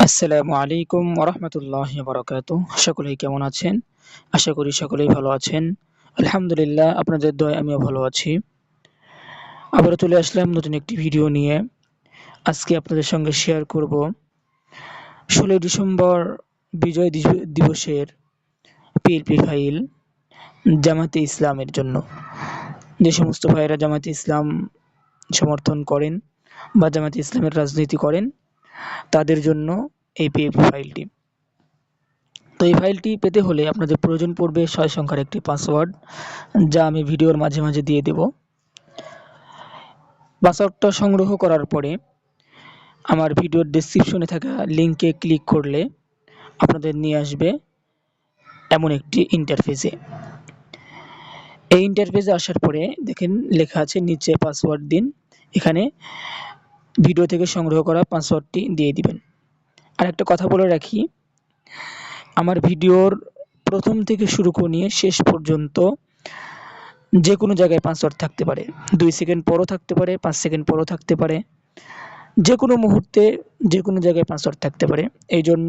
আসসালামু আলাইকুম ওয়া রাহমাতুল্লাহি ওয়া বারাকাতুহু। সকলেই কেমন আছেন? আশা করি সকলেই ভালো আছেন। আলহামদুলিল্লাহ, আপনাদের দয়ায় আমিও ভালো আছি। আবারও চলে আসলাম নতুন একটি ভিডিও নিয়ে। আজকে আপনাদের সঙ্গে শেয়ার করব ১৬ই ডিসেম্বর বিজয় দিবসের পিএলপি ফাইল জামায়াতে ইসলামের জন্য। যে সমস্ত ভাইয়েরা জামায়াতে ইসলাম সমর্থন করেন বা জামায়াতে ইসলামের রাজনীতি করেন, তাদের জন্য এই পিএলপি ফাইলটি। তো এই ফাইলটি পেতে হলে আপনাদের প্রয়োজন পড়বে ৬ সংখ্যার একটি পাসওয়ার্ড, যা আমি ভিডিওর মাঝে মাঝে দিয়ে দেব। পাসওয়ার্ডটা সংগ্রহ করার পরে আমার ভিডিওর ডেসক্রিপশনে থাকা লিঙ্কে ক্লিক করলে আপনাদের নিয়ে আসবে এমন একটি ইন্টারফেসে। এই ইন্টারফেসে আসার পরে দেখেন লেখা আছে নিচে পাসওয়ার্ড দিন। এখানে ভিডিও থেকে সংগ্রহ করা পাসওয়ার্ডটি দিয়ে দিবেন। আর একটা কথা বলে রাখি, আমার ভিডিওর প্রথম থেকে শুরু করে নিয়ে শেষ পর্যন্ত যে কোনো জায়গায় পাসওয়ার্ড থাকতে পারে। ২ সেকেন্ড পরও থাকতে পারে, ৫ সেকেন্ড পরও থাকতে পারে, যে কোনো মুহূর্তে যে কোনো জায়গায় পাসওয়ার্ড থাকতে পারে। এই জন্য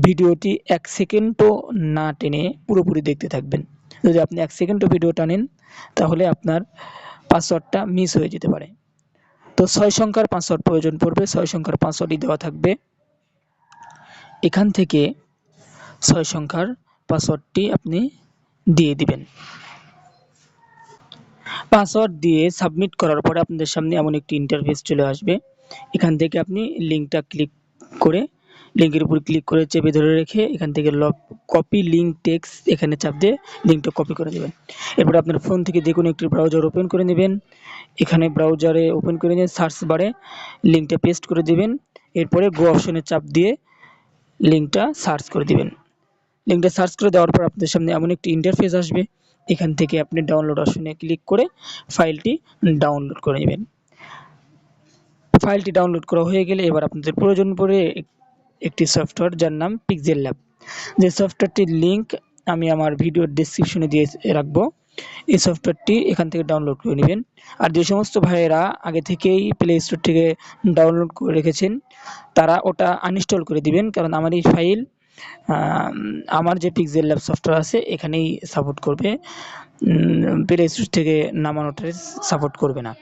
ভিডিওটি ১ সেকেন্ডও না টেনে পুরোপুরি দেখতে থাকবেন। যদি আপনি ১ সেকেন্ডও ভিডিও টানেন, তাহলে আপনার পাসওয়ার্ডটা মিস হয়ে যেতে পারে। তো ৬ সংখ্যার পাসওয়ার্ড প্রয়োজন পড়বে। ৬ সংখ্যার পাসওয়ার্ডই দেওয়া থাকবে। এখান থেকে ৬ সংখ্যার পাসওয়ার্ডটি আপনি দিয়ে দিবেন। পাসওয়ার্ড দিয়ে সাবমিট করার পরে আপনাদের সামনে এমন একটি ইন্টারফেস চলে আসবে। এখান থেকে আপনি লিঙ্কটা ক্লিক করে, লিঙ্কের উপর ক্লিক করে চেপে ধরে রেখে এখান থেকে কপি লিঙ্ক টেক্সট এখানে চাপ দিয়ে লিঙ্কটা কপি করে নেবেন। এরপরে আপনার ফোন থেকে যে কোনো একটি ব্রাউজার ওপেন করে নেবেন। এখানে ব্রাউজারে ওপেন করে নিয়ে সার্চ বারে লিঙ্কটা পেস্ট করে দিবেন। এরপরে গো অপশনে চাপ দিয়ে লিঙ্কটা সার্চ করে দিবেন। লিঙ্কটা সার্চ করে দেওয়ার পর আপনাদের সামনে এমন একটি ইন্টারফেস আসবে। এখান থেকে আপনি ডাউনলোড অপশনে ক্লিক করে ফাইলটি ডাউনলোড করে নেবেন। ফাইলটি ডাউনলোড করা হয়ে গেলে এবার আপনাদের প্রয়োজন পড়ে একটি সফটওয়্যার, যার নাম পিক্সেল ল্যাব। যে সফটওয়্যারটির লিঙ্ক আমি আমার ভিডিওর ডেসক্রিপশনে দিয়ে রাখবো। এই সফটওয়্যারটি এখান থেকে ডাউনলোড করে নেবেন। আর যে সমস্ত ভাইয়েরা আগে থেকেই প্লে স্টোর থেকে ডাউনলোড করে রেখেছেন, তারা ওটা আনইনস্টল করে দিবেন, কারণ আমার এই ফাইল আমার যে পিক্সেল ল্যাব সফটওয়্যার আছে এখানেই সাপোর্ট করবে। প্লে স্টোর থেকে নামানোটা সাপোর্ট করবে না।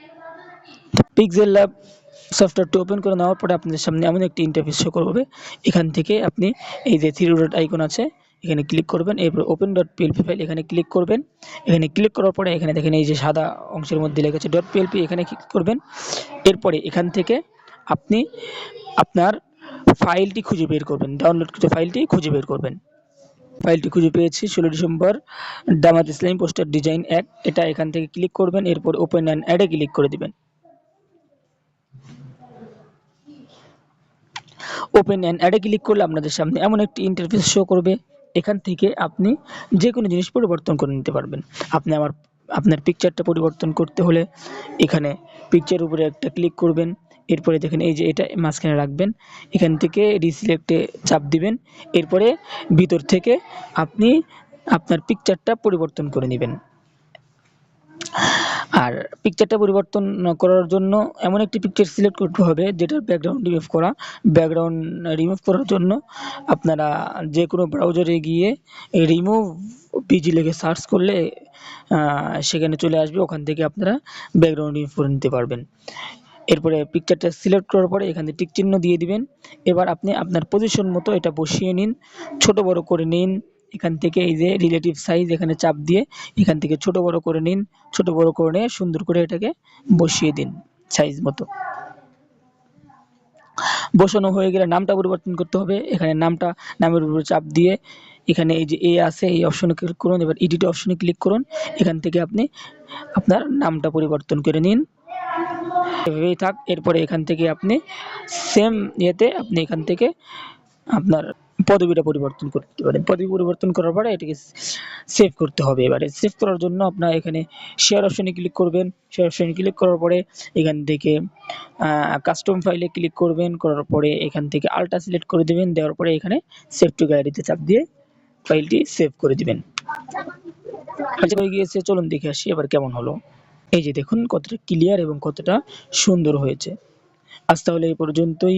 পিক্সেল ল্যাব সফটওয়্যারটি ওপেন করে নেওয়ার পরে আপনাদের সামনে এমন একটি ইন্টারফেস শো করবে। এখান থেকে আপনি এই যে 3 ডট আইকন আছে এখানে ক্লিক করবেন। এরপর ওপেন ডট পিএলপি ফাইল এখানে ক্লিক করবেন। এখানে ক্লিক করার পরে এখানে দেখেন এই যে সাদা অংশের মধ্যে লেখা আছে ডট পিএলপি, এখানে ক্লিক করবেন। এরপরে এখান থেকে আপনি আপনার ফাইলটি খুঁজে বের করবেন, ডাউনলোডকৃত ফাইলটি খুঁজে বের করবেন। ফাইলটি খুঁজে পেয়েছি, ১৬ ডিসেম্বর জামায়াত ইসলামী পোস্টার ডিজাইন ১। এটা এখান থেকে ক্লিক করবেন। এরপর ওপেন অ্যান্ড অ্যাডে ক্লিক করে দিবেন। ওপেন অ্যান্ড অ্যাডে ক্লিক করলে আপনাদের সামনে এমন একটি ইন্টারফেস শো করবে। এখান থেকে আপনি যে কোনো জিনিস পরিবর্তন করে নিতে পারবেন। আপনি আপনার পিকচারটা পরিবর্তন করতে হলে এখানে পিকচার উপরে একটা ক্লিক করবেন। এরপরে দেখেন এই যে এটা মাঝখানে রাখবেন। এখান থেকে রিসিলেক্টে চাপ দিবেন। এরপরে ভিতর থেকে আপনি আপনার পিকচারটা পরিবর্তন করে নেবেন। আর পিকচারটা পরিবর্তন করার জন্য এমন একটি পিকচার সিলেক্ট করতে হবে যেটার ব্যাকগ্রাউন্ড রিমুভ করা। ব্যাকগ্রাউন্ড রিমুভ করার জন্য আপনারা যে কোনো ব্রাউজারে গিয়ে রিমুভ পিজি লিখে সার্চ করলে সেখানে চলে আসবে। ওখান থেকে আপনারা ব্যাকগ্রাউন্ড রিমুভ করে নিতে পারবেন। এরপরে পিকচারটা সিলেক্ট করার পরে এখানে টিক চিহ্ন দিয়ে দিবেন। এবার আপনি আপনার পজিশন মতো এটা বসিয়ে নিন, ছোট বড় করে নিন। এখান থেকে এই যে রিলেটিভ সাইজ এখানে চাপ দিয়ে এখান থেকে ছোট বড় করে নিন। ছোট বড় করে নিয়ে সুন্দর করে এটাকে বসিয়ে দিন সাইজ মতো। বসানো হয়ে গেলে নামটা পরিবর্তন করতে হবে। এখানে নামের উপর চাপ দিয়ে এখানে এই যে এ আছে এই অপশনে ক্লিক করুন। এবার এডিট অপশনে ক্লিক করুন। এখান থেকে আপনি আপনার নামটা পরিবর্তন করে নিন, এভাবেই থাক। এরপরে এখান থেকে আপনি সেম ইয়েতে আপনি এখান থেকে আপনার পদবিটা পরিবর্তন করতে পারেন। পদবি পরিবর্তন করার পরে এটাকে সেভ করতে হবে। এবারে সেভ করার জন্য আপনার এখানে শেয়ার অপশনে ক্লিক করবেন। শেয়ার অপশনে ক্লিক করার পরে এখান থেকে কাস্টম ফাইলে ক্লিক করবেন। করার পরে এখান থেকে আলটা সিলেক্ট করে দেবেন। দেওয়ার পরে এখানে সেভ টু গ্যালারিতে চাপ দিয়ে ফাইলটি সেভ করে দিবেন। হয়ে গিয়েছে, চলুন দেখে আসি এবার কেমন হলো। এই যে দেখুন কতটা ক্লিয়ার এবং কতটা সুন্দর হয়েছে। আজ তাহলে এই পর্যন্তই।